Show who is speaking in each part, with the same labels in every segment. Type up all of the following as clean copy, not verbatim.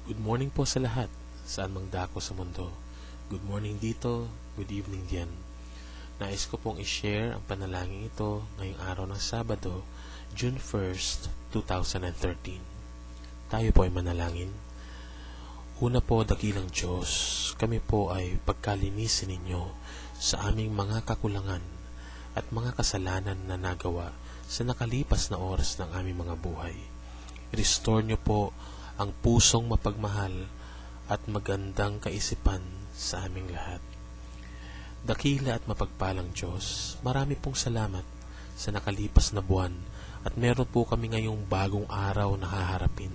Speaker 1: Good morning po sa lahat, saan mang dako sa mundo. Good morning dito, good evening diyan. Nais ko pong i-share ang panalangin ito ngayong araw ng Sabado, June 1st, 2013. Tayo po ay manalangin. Una po, dakilang Diyos, kami po ay pagkalinisin ninyo sa aming mga kakulangan at mga kasalanan na nagawa sa nakalipas na oras ng aming mga buhay. Restore niyo po ang pusong mapagmahal at magandang kaisipan sa aming lahat. Dakila at mapagpalang Diyos, marami pong salamat sa nakalipas na buwan at meron po kami ngayong bagong araw na haharapin.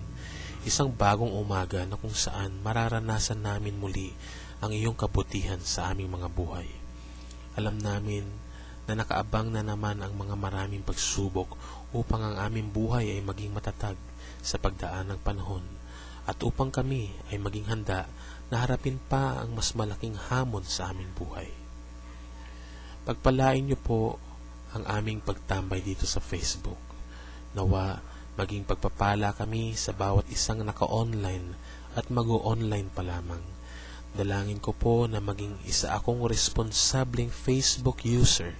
Speaker 1: Isang bagong umaga na kung saan mararanasan namin muli ang iyong kabutihan sa aming mga buhay. Alam namin na nakaabang na naman ang mga maraming pagsubok upang ang aming buhay ay maging matatag sa pagdaan ng panahon at upang kami ay maging handa na harapin pa ang mas malaking hamon sa aming buhay. Pagpalain niyo po ang aming pagtambay dito sa Facebook. Nawa maging pagpapala kami sa bawat isang naka-online at mag-o-online pa lamang. Dalangin ko po na maging isa akong responsableng Facebook user,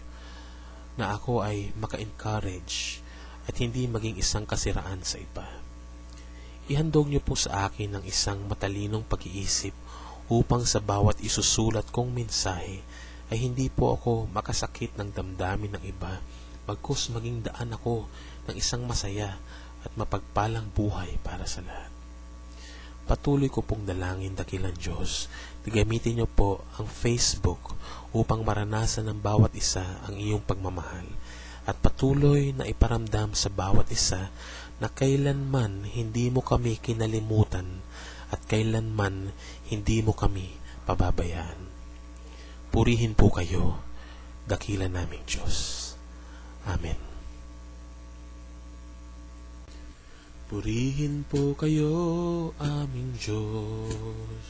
Speaker 1: na ako ay maka-encourage at hindi maging isang kasiraan sa iba. Ihandog niyo po sa akin ng isang matalinong pag-iisip upang sa bawat isusulat kong mensahe ay hindi po ako makasakit ng damdamin ng iba, bagkus maging daan ako ng isang masaya at mapagpalang buhay para sa lahat. Patuloy ko pong dalangin, dakilang Diyos, na gamitin niyo po ang Facebook upang maranasan ng bawat isa ang iyong pagmamahal at patuloy na iparamdam sa bawat isa na kailanman hindi mo kami kinalimutan at kailanman hindi mo kami pababayaan. Purihin po kayo, dakila naming Diyos. Amen. Purihin po kayo, aming Diyos.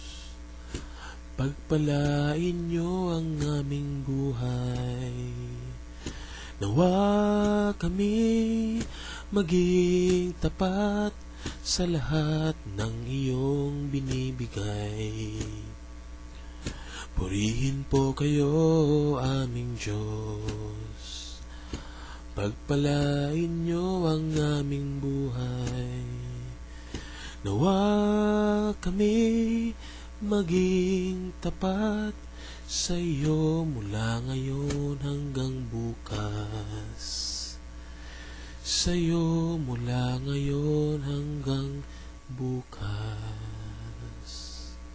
Speaker 1: Pagpalain niyo ang aming buhay. Nawa kami maging tapat sa lahat ng iyong binibigay. Purihin po kayo, aming Diyos. Pagpalain niyo ang aming buhay. Nawa kami maging tapat sa iyo mula ngayon hanggang bukas. Sa iyo mula ngayon hanggang bukas.